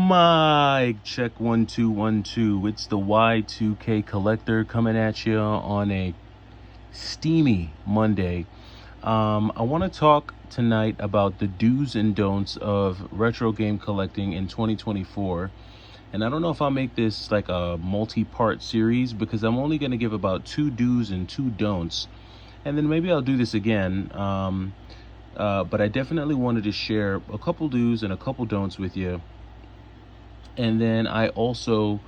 Mic check 1 2 1 2. It's the Y2K collector coming at you on a steamy Monday. I want to talk tonight about the do's and don'ts of retro game collecting in 2024. And I don't know if I'll make this like a multi-part series because I'm only going to give about 2 do's and 2 don'ts. And then maybe I'll do this again. But I definitely wanted to share a couple do's and a couple don'ts with you. And then I also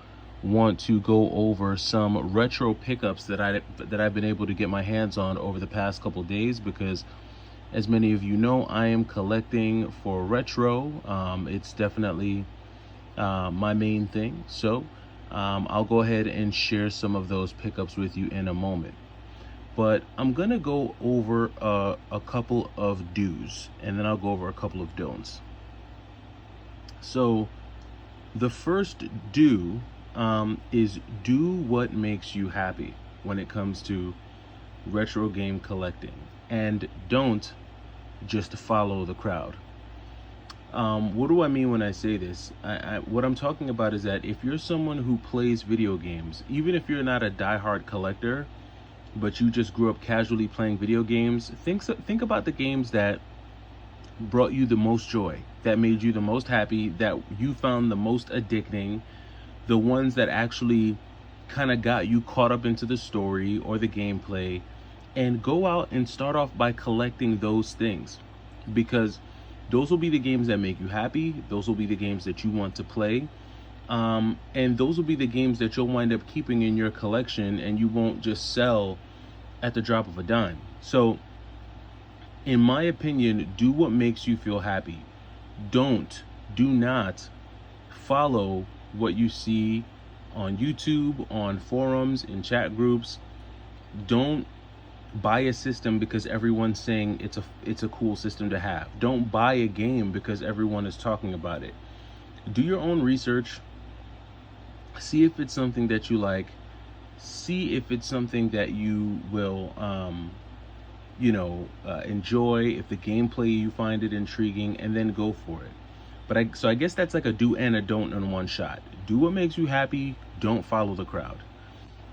want to go over some retro pickups that I've been able to get my hands on over the past couple days, because as many of you know, I am collecting for retro. It's definitely my main thing. So I'll go ahead and share some of those pickups with you in a moment. But I'm gonna go over a couple of do's, and then I'll go over a couple of don'ts. So the first do is do what makes you happy when it comes to retro game collecting, and don't just follow the crowd. What do I mean when I say this? What I'm talking about is that if you're someone who plays video games, even if you're not a diehard collector, but you just grew up casually playing video games, think about the games that brought you the most joy, that made you the most happy, that you found the most addicting, the ones that actually kind of got you caught up into the story or the gameplay, and go out and start off by collecting those things, because those will be the games that make you happy. Those will be the games that you want to play. And those will be the games that you'll wind up keeping in your collection, and you won't just sell at the drop of a dime. So in my opinion, do what makes you feel happy. Do not follow what you see on YouTube, on forums, in chat groups. Don't buy a system because everyone's saying it's a cool system to have. Don't buy a game because everyone is talking about it. Do your own research. See if it's something that you like. See if it's something that you will enjoy, if the gameplay you find it intriguing, and then go for it. So I guess that's like a do and a don't in one shot. Do what makes you happy. Don't follow the crowd.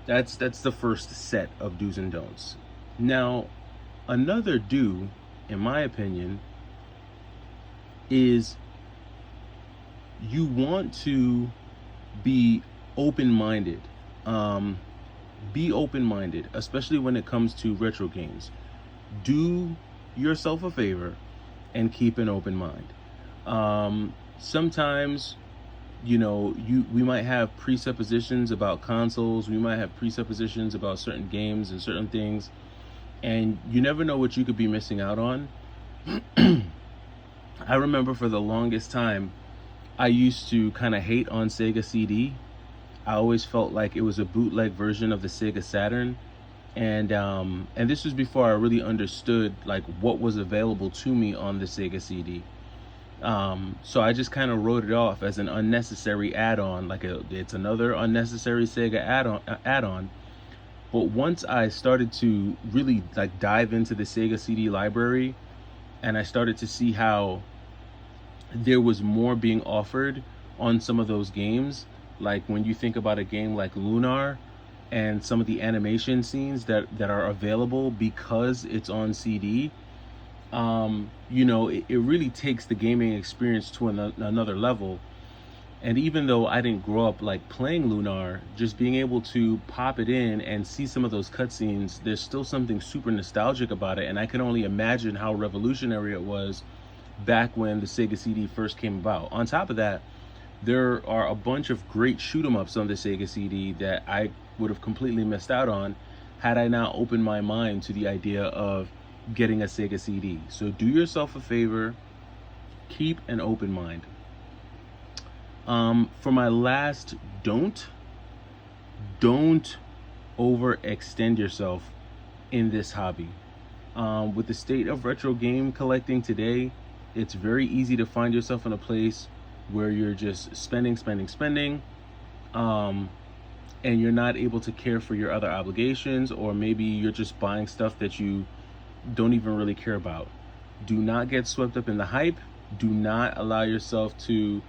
That's the first set of do's and don'ts. Now, another do, in my opinion, is you want to be open-minded. Be open-minded, especially when it comes to retro games. Do yourself a favor and keep an open mind. Sometimes, we might have presuppositions about consoles. We might have presuppositions about certain games and certain things, and you never know what you could be missing out on. I remember for the longest time, I used to kind of hate on Sega CD. I always felt like it was a bootleg version of the Sega Saturn. And this was before I really understood like what was available to me on the Sega CD. So I just kind of wrote it off as an unnecessary add-on, like it's another unnecessary Sega add-on. But once I started to really like dive into the Sega CD library, and I started to see how there was more being offered on some of those games, like when you think about a game like Lunar and some of the animation scenes that are available because it's on CD, it really takes the gaming experience to another level. And even though I didn't grow up like playing Lunar, just being able to pop it in and see some of those cutscenes, there's still something super nostalgic about it. And I can only imagine how revolutionary it was back when the Sega CD first came about. On top of that, there are a bunch of great shoot 'em ups on the Sega CD that I would have completely missed out on had I not opened my mind to the idea of getting a Sega CD. So do yourself a favor, keep an open mind. For my last don't overextend yourself in this hobby. With the state of retro game collecting today, it's very easy to find yourself in a place where you're just spending, and you're not able to care for your other obligations, or maybe you're just buying stuff that you don't even really care about. Do not get swept up in the hype. Do not allow yourself to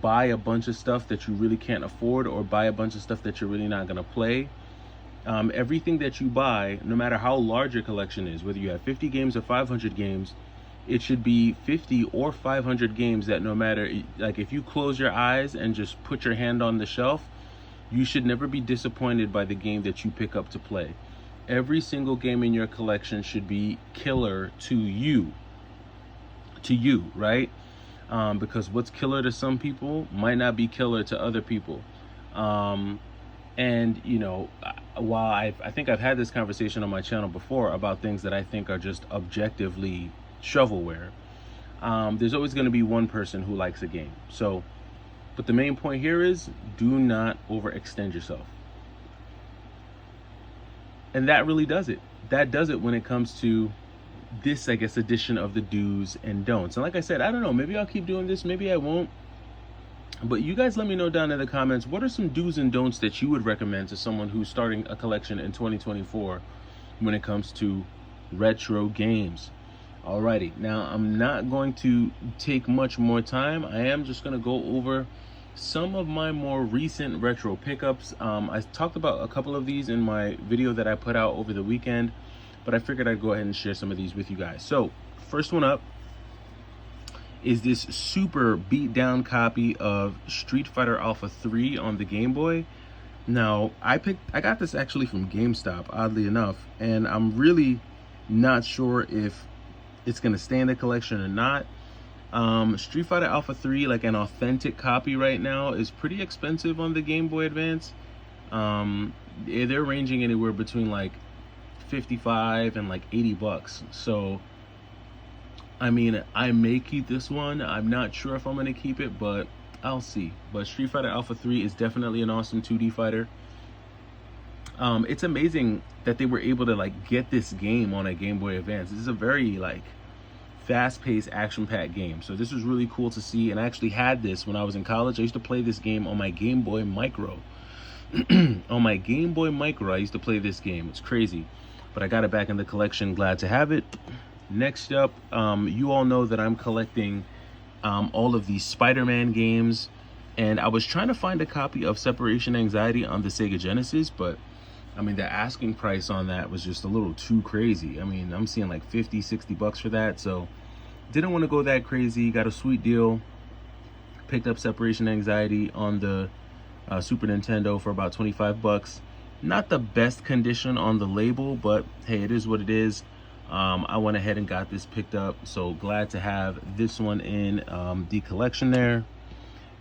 buy a bunch of stuff that you really can't afford, or buy a bunch of stuff that you're really not going to play. Everything that you buy, no matter how large your collection is, whether you have 50 games or 500 games, it should be 50 or 500 games that no matter, like if you close your eyes and just put your hand on the shelf, you should never be disappointed by the game that you pick up to play. Every single game in your collection should be killer to you, right? Because what's killer to some people might not be killer to other people. And while I think I've had this conversation on my channel before about things that I think are just objectively shovelware, there's always going to be one person who likes a game. So, but the main point here is, do not overextend yourself. And that really does it. That does it when it comes to this, I guess, edition of the do's and don'ts. And like I said, I don't know, maybe I'll keep doing this, maybe I won't. But you guys let me know down in the comments, what are some do's and don'ts that you would recommend to someone who's starting a collection in 2024 when it comes to retro games? Alrighty, now I'm not going to take much more time. I am just going to go over some of my more recent retro pickups. I talked about a couple of these in my video that I put out over the weekend, but I figured I'd go ahead and share some of these with you guys. So, first one up is this super beat down copy of Street Fighter Alpha 3 on the Game Boy. Now, I got this actually from GameStop, oddly enough, and I'm really not sure if it's gonna stay in the collection or not. Street Fighter Alpha 3, like an authentic copy right now, is pretty expensive on the Game Boy Advance. They're ranging anywhere between like 55 and like 80 bucks. So I mean, I may keep this one. I'm not sure if I'm going to keep it, but I'll see. But Street Fighter Alpha 3 is definitely an awesome 2D fighter. It's amazing that they were able to like get this game on a Game Boy Advance. This is a very like fast-paced, action-packed game. So this was really cool to see. And I actually had this when I was in college. I used to play this game on my Game Boy Micro. On my Game Boy Micro, I used to play this game. It's crazy. But I got it back in the collection. Glad to have it. Next up, you all know that I'm collecting all of these Spider-Man games, and I was trying to find a copy of Separation Anxiety on the Sega Genesis, but I mean, the asking price on that was just a little too crazy. I mean, I'm seeing like 50, 60 bucks for that, so didn't want to go that crazy. Got a sweet deal. Picked up Separation Anxiety on the Super Nintendo for about 25 bucks. Not the best condition on the label, but hey, it is what it is. I went ahead and got this picked up, so glad to have this one in the collection there.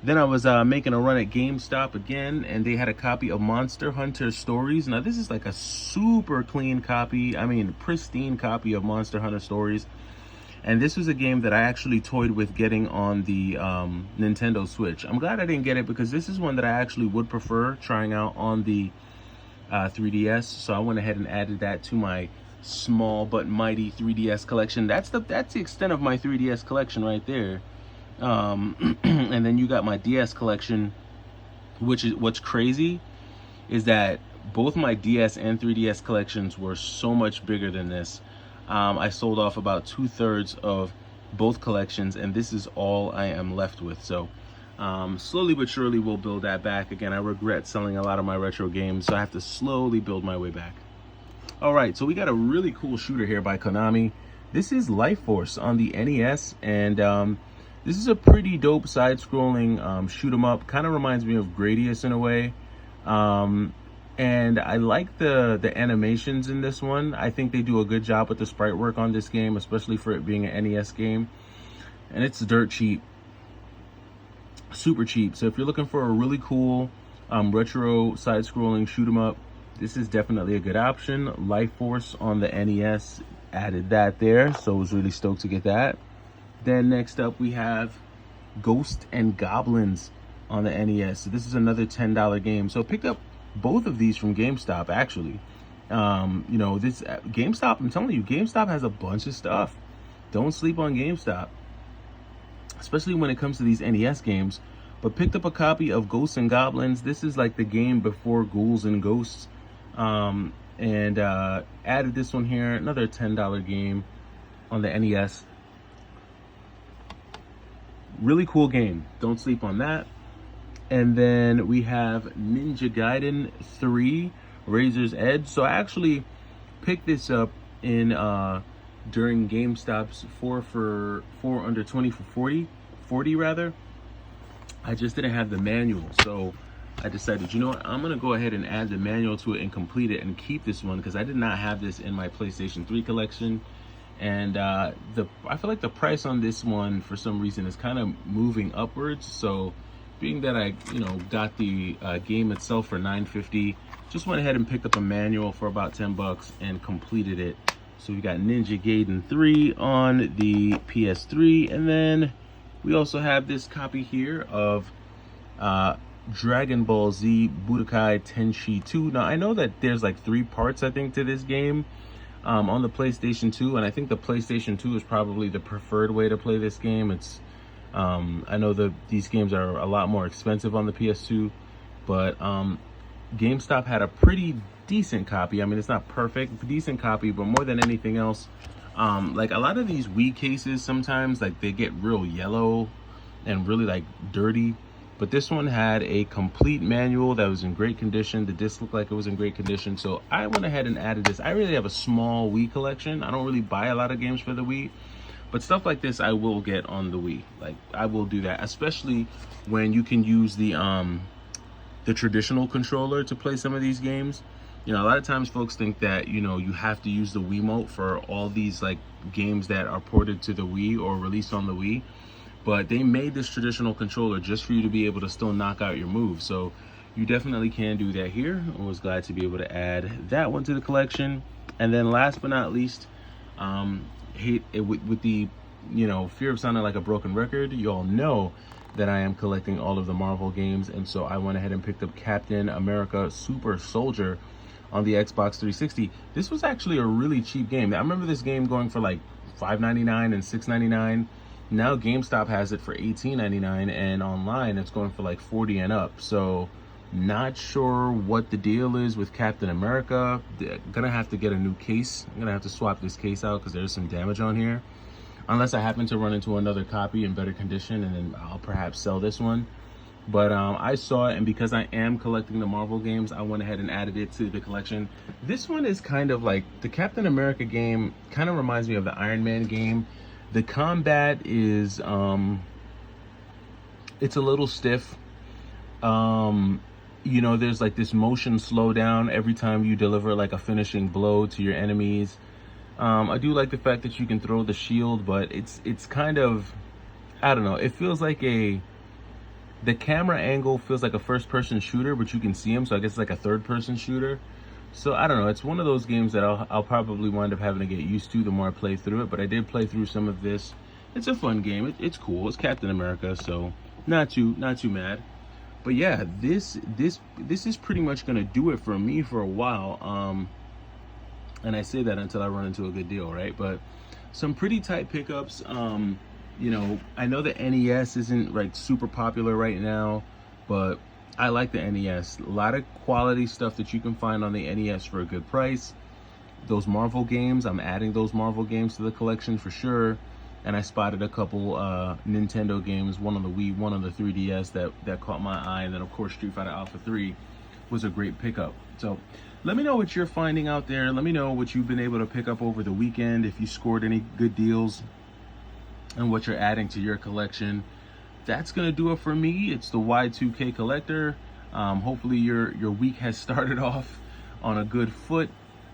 Then I was making a run at GameStop again, and they had a copy of Monster Hunter Stories. Now this is like a super clean copy, I mean pristine copy of Monster Hunter Stories. And this was a game that I actually toyed with getting on the Nintendo Switch. I'm glad I didn't get it, because this is one that I actually would prefer trying out on the 3DS. So I went ahead and added that to my small but mighty 3DS collection. That's the extent of my 3DS collection right there. And then you got my DS collection, which is what's crazy is that both my DS and 3DS collections were so much bigger than this. I sold off about 2/3 of both collections, and this is all I am left with. So slowly but surely we'll build that back. Again, I regret selling a lot of my retro games, so I have to slowly build my way back. All right, so we got a really cool shooter here by Konami. This is Life Force on the NES, and this is a pretty dope side-scrolling shoot 'em up. Kind of reminds me of Gradius in a way. And I like the animations in this one. I think they do a good job with the sprite work on this game, especially for it being an NES game. And it's dirt cheap, super cheap. So if you're looking for a really cool retro side-scrolling shoot 'em up, this is definitely a good option. Life Force on the NES, added that there, so I was really stoked to get that. Then next up we have Ghosts and Goblins on the NES. So this is another $10 game. So I picked up both of these from GameStop actually. You know, this GameStop, I'm telling you, GameStop has a bunch of stuff. Don't sleep on GameStop, especially when it comes to these NES games. But picked up a copy of Ghosts and Goblins. This is like the game before Ghouls and Ghosts. And added this one here, another $10 game on the NES. really cool game. Don't sleep on that. And then we have Ninja Gaiden 3 Razor's Edge. So I actually picked this up in during GameStop's 4 under 20 for 40 rather. I just didn't have the manual, so I decided, you know what, I'm gonna go ahead and add the manual to it and complete it and keep this one, because I did not have this in my PlayStation 3 collection. And I feel like the price on this one for some reason is kind of moving upwards. So being that I got the game itself for $9.50, just went ahead and picked up a manual for about $10 and completed it. So we got Ninja Gaiden 3 on the PS3, and then we also have this copy here of Dragon Ball Z Budokai Tenshi 2. Now I know that there's like 3 parts, I think, to this game on the PlayStation 2, and I think the PlayStation 2 is probably the preferred way to play this game. It's I know that these games are a lot more expensive on the PS2, but GameStop had a pretty decent copy. I mean, it's not perfect, decent copy, but more than anything else, like a lot of these Wii cases, sometimes like they get real yellow and really like dirty. But this one had a complete manual that was in great condition. The disc looked like it was in great condition. So I went ahead and added this. I really have a small Wii collection. I don't really buy a lot of games for the Wii, but stuff like this I will get on the Wii. Like, I will do that, especially when you can use the traditional controller to play some of these games. You know, a lot of times folks think that, you know, you have to use the Wiimote for all these like games that are ported to the Wii or released on the Wii. But they made this traditional controller just for you to be able to still knock out your moves. So you definitely can do that here. I was glad to be able to add that one to the collection. And then last but not least, with the, you know, fear of sounding like a broken record, you all know that I am collecting all of the Marvel games. And so I went ahead and picked up Captain America Super Soldier on the Xbox 360. This was actually a really cheap game. I remember this game going for like $5.99 and $6.99. Now GameStop has it for $18.99, and online it's going for like $40 and up. So not sure what the deal is with Captain America. Gonna have to get a new case. I'm gonna have to swap this case out because there's some damage on here. Unless I happen to run into another copy in better condition, and then I'll perhaps sell this one. But I saw it, and because I am collecting the Marvel games, I went ahead and added it to the collection. This one is kind of like the Captain America game, kind of reminds me of the Iron Man game. The combat is, it's a little stiff. You know, there's like this motion slowdown every time you deliver like a finishing blow to your enemies. I do like the fact that you can throw the shield, but it's kind of, I don't know, it feels like the camera angle feels like a first-person shooter, but you can see him, so I guess it's like a third-person shooter. So I don't know, it's one of those games that I'll probably wind up having to get used to the more I play through it, but I did play through some of this. It's a fun game. It's cool. It's Captain America, so not too mad. But yeah, this is pretty much gonna do it for me for a while. And I say that until I run into a good deal, right? But some pretty tight pickups. You know, I know the NES isn't like super popular right now, but I like the NES. A lot of quality stuff that you can find on the NES for a good price. Those Marvel games, I'm adding those Marvel games to the collection for sure. And I spotted a couple Nintendo games, one on the Wii, one on the 3DS that caught my eye. And then of course Street Fighter Alpha 3 was a great pickup. So let me know what you're finding out there. Let me know what you've been able to pick up over the weekend, if you scored any good deals, and what you're adding to your collection. That's gonna do it for me. It's the Y2K Collector. Hopefully your week has started off on a good foot.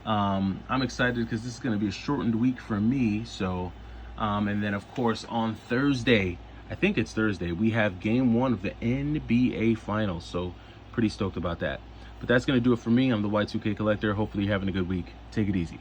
I'm excited because this is gonna be a shortened week for me. So, and then of course on Thursday, I think it's Thursday, we have game 1 of the NBA Finals. So pretty stoked about that. But that's gonna do it for me. I'm the Y2K Collector. Hopefully you're having a good week. Take it easy.